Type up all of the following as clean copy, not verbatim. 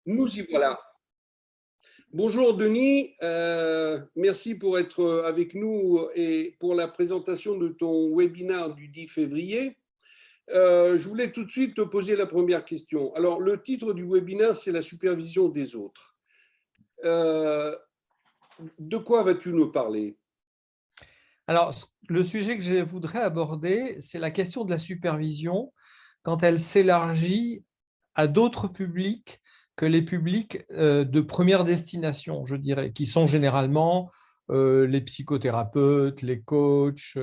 Nous y voilà. Bonjour Denis, merci pour être avec nous et pour la présentation de ton webinaire du 10 février. Je voulais tout de suite te poser la première question. Alors, le titre du webinaire, c'est la supervision des autres. De quoi vas-tu nous parler? Alors, le sujet que je voudrais aborder, c'est la question de la supervision quand elle s'élargit à d'autres publics que les publics de première destination, je dirais, qui sont généralement les psychothérapeutes, les coachs,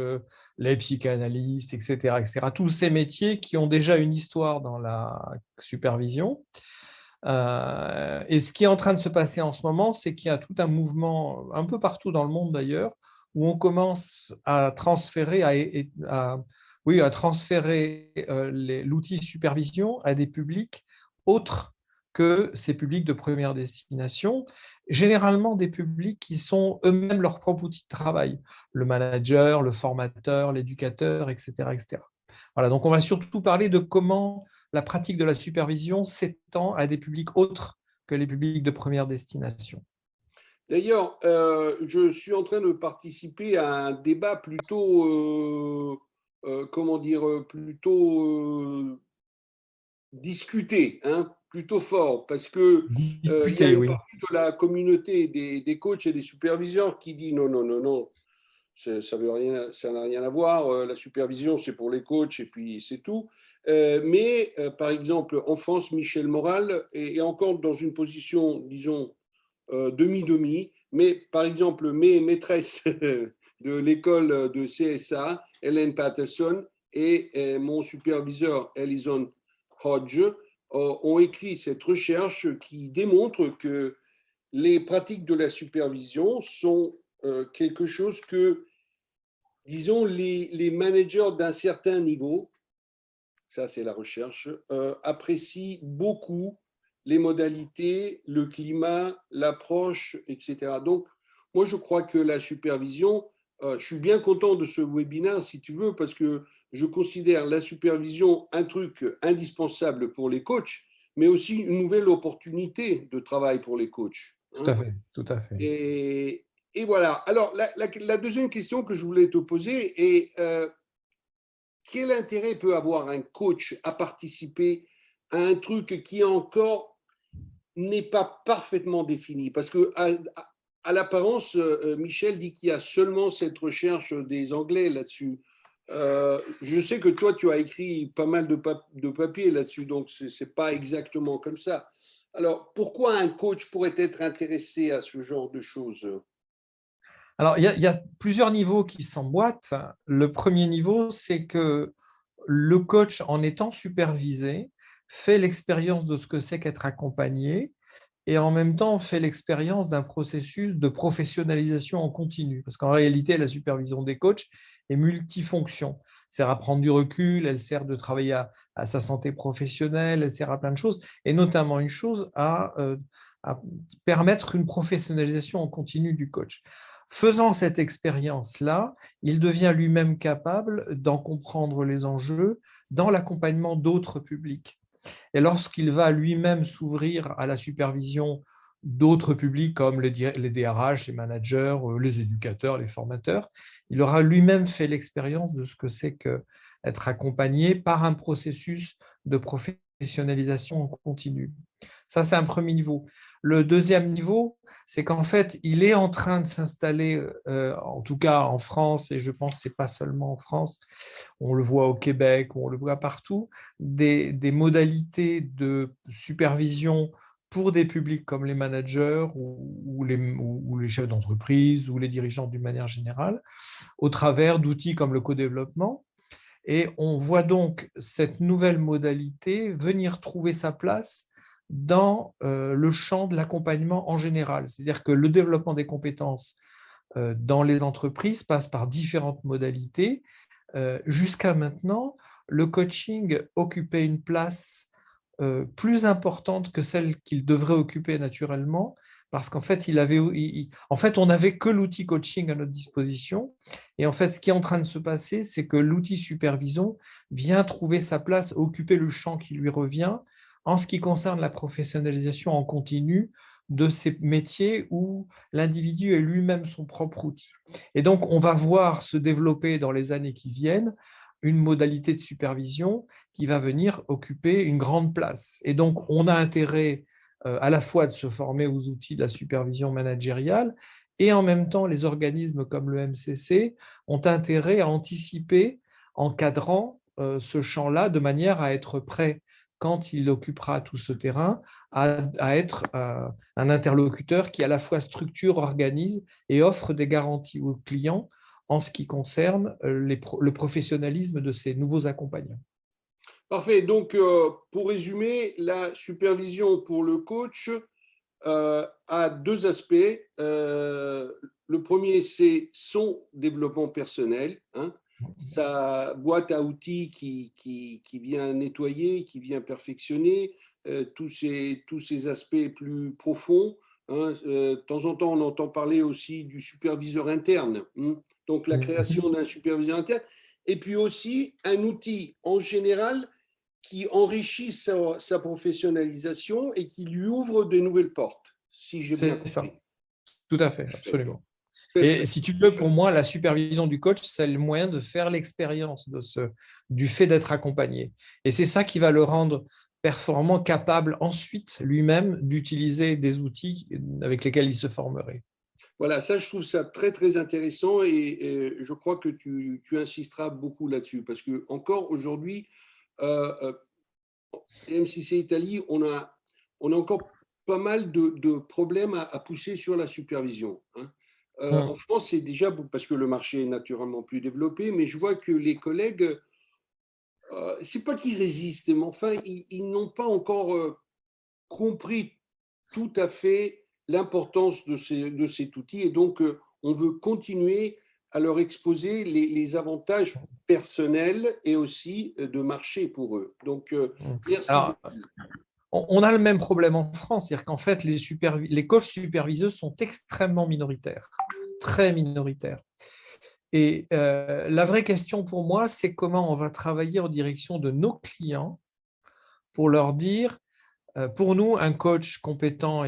les psychanalystes, etc., etc. Tous ces métiers qui ont déjà une histoire dans la supervision. Et ce qui est en train de se passer en ce moment, c'est qu'il y a tout un mouvement, un peu partout dans le monde d'ailleurs, où on commence à transférer, à transférer l'outil supervision à des publics autres que ces publics de première destination, généralement des publics qui sont eux-mêmes leur propre outil de travail, le manager, le formateur, l'éducateur, etc., etc. Voilà, donc on va surtout parler de comment la pratique de la supervision s'étend à des publics autres que les publics de première destination. D'ailleurs, je suis en train de participer à un débat plutôt, comment dire, plutôt discuté, hein, plutôt fort, parce que il y a Discuter, une oui. partie de la communauté des coachs et des superviseurs qui dit non, non, non, non, ça veut rien, ça n'a rien à voir. La supervision, c'est pour les coachs et puis c'est tout. Mais par exemple, en France, Michel Moral est encore dans une position, disons, demi-demi. Mais par exemple, mes maîtresses de l'école de CSA, Hélène Patterson, et mon superviseur, Alison Hodge, ont écrit cette recherche qui démontre que les pratiques de la supervision sont quelque chose que, disons, les managers d'un certain niveau, ça c'est la recherche, apprécient beaucoup les modalités, le climat, l'approche, etc. Donc, moi je crois que la supervision, je suis bien content de ce webinaire si tu veux, parce que je considère la supervision un truc indispensable pour les coachs, mais aussi une nouvelle opportunité de travail pour les coachs, Tout hein. à fait, tout à fait. Et voilà. Alors, la deuxième question que je voulais te poser est quel intérêt peut avoir un coach à participer à un truc qui encore n'est pas parfaitement défini? Parce que, à l'apparence, Michel dit qu'il y a seulement cette recherche des Anglais là-dessus. Je sais que toi, tu as écrit pas mal de papiers là-dessus, donc ce n'est pas exactement comme ça. Alors, pourquoi un coach pourrait être intéressé à ce genre de choses? Alors, il y a plusieurs niveaux qui s'emboîtent. Le premier niveau, c'est que le coach, en étant supervisé, fait l'expérience de ce que c'est qu'être accompagné et en même temps fait l'expérience d'un processus de professionnalisation en continu. Parce qu'en réalité, la supervision des coachs est multifonction. Elle sert à prendre du recul, elle sert de travailler à sa santé professionnelle, elle sert à plein de choses, et notamment une chose, à permettre une professionnalisation en continu du coach. Faisant cette expérience-là, il devient lui-même capable d'en comprendre les enjeux dans l'accompagnement d'autres publics. Et lorsqu'il va lui-même s'ouvrir à la supervision d'autres publics comme les DRH, les managers, les éducateurs, les formateurs, il aura lui-même fait l'expérience de ce que c'est qu'être accompagné par un processus de professionnalisation continue. Ça, c'est un premier niveau. Le deuxième niveau, c'est qu'en fait, il est en train de s'installer, en tout cas en France, et je pense que ce n'est pas seulement en France, on le voit au Québec, on le voit partout, des modalités de supervision pour des publics comme les managers ou les chefs d'entreprise ou les dirigeants d'une manière générale, au travers d'outils comme le co-développement. Et on voit donc cette nouvelle modalité venir trouver sa place dans le champ de l'accompagnement en général. C'est-à-dire que le développement des compétences dans les entreprises passe par différentes modalités. Jusqu'à maintenant, le coaching occupait une place plus importante que celle qu'il devrait occuper naturellement, parce qu'en fait, on n'avait que l'outil coaching à notre disposition. Et en fait, ce qui est en train de se passer, c'est que l'outil supervision vient trouver sa place, occuper le champ qui lui revient en ce qui concerne la professionnalisation en continu de ces métiers où l'individu est lui-même son propre outil. Et donc, on va voir se développer dans les années qui viennent une modalité de supervision qui va venir occuper une grande place. Et donc, on a intérêt à la fois de se former aux outils de la supervision managériale et en même temps, les organismes comme le MCC ont intérêt à anticiper en cadrant ce champ-là de manière à être prêt quand il occupera tout ce terrain, à être un interlocuteur qui à la fois structure, organise et offre des garanties aux clients en ce qui concerne le professionnalisme de ces nouveaux accompagnants. Parfait. Donc, pour résumer, la supervision pour le coach a deux aspects. Le premier, c'est son développement personnel, hein, sa boîte à outils qui vient nettoyer, qui vient perfectionner tous ces aspects plus profonds. Hein. De temps en temps, on entend parler aussi du superviseur interne. Hein. Donc, la création d'un superviseur interne. Et puis aussi, un outil en général qui enrichit sa professionnalisation et qui lui ouvre de nouvelles portes, si j'ai bien compris. C'est ça, tout à fait, absolument. Perfect. Et si tu veux, pour moi, la supervision du coach, c'est le moyen de faire l'expérience du fait d'être accompagné. Et c'est ça qui va le rendre performant, capable ensuite lui-même d'utiliser des outils avec lesquels il se formerait. Voilà, ça, je trouve ça très, très intéressant et je crois que tu insisteras beaucoup là-dessus parce que encore aujourd'hui, euh, MCC Italie, on a encore pas mal de problèmes à pousser sur la supervision. Hein. En France, c'est déjà parce que le marché est naturellement plus développé, mais je vois que les collègues, c'est pas qu'ils résistent, mais enfin, ils n'ont pas encore compris tout à fait l'importance de cet outil et donc on veut continuer à leur exposer les avantages personnels et aussi de marché pour eux. Donc, merci Alors, beaucoup. on a le même problème en France, c'est-à-dire qu'en fait, les coachs superviseurs sont extrêmement minoritaires, très minoritaires. Et la vraie question pour moi, c'est comment on va travailler en direction de nos clients pour leur dire, pour nous, un coach compétent,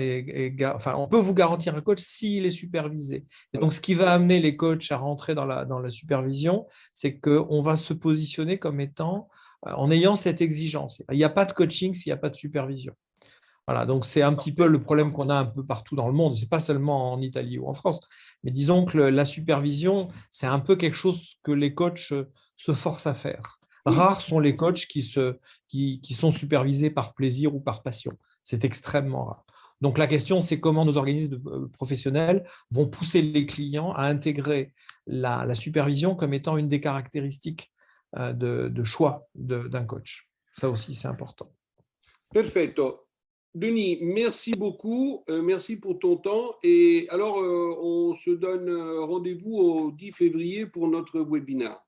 enfin, on peut vous garantir un coach s'il est supervisé. Et donc, ce qui va amener les coachs à rentrer dans la supervision, c'est qu'on va se positionner comme étant, en ayant cette exigence. Il n'y a pas de coaching s'il n'y a pas de supervision. Voilà, donc c'est un petit peu le problème qu'on a un peu partout dans le monde. Ce n'est pas seulement en Italie ou en France, mais disons que la supervision, c'est un peu quelque chose que les coachs se forcent à faire. Rares sont les coachs qui sont supervisés par plaisir ou par passion. C'est extrêmement rare. Donc la question, c'est comment nos organismes professionnels vont pousser les clients à intégrer la supervision comme étant une des caractéristiques de choix d'un coach. Ça aussi, c'est important. Perfetto. Denis, merci beaucoup, merci pour ton temps. Et alors, on se donne rendez-vous au 10 février pour notre webinaire.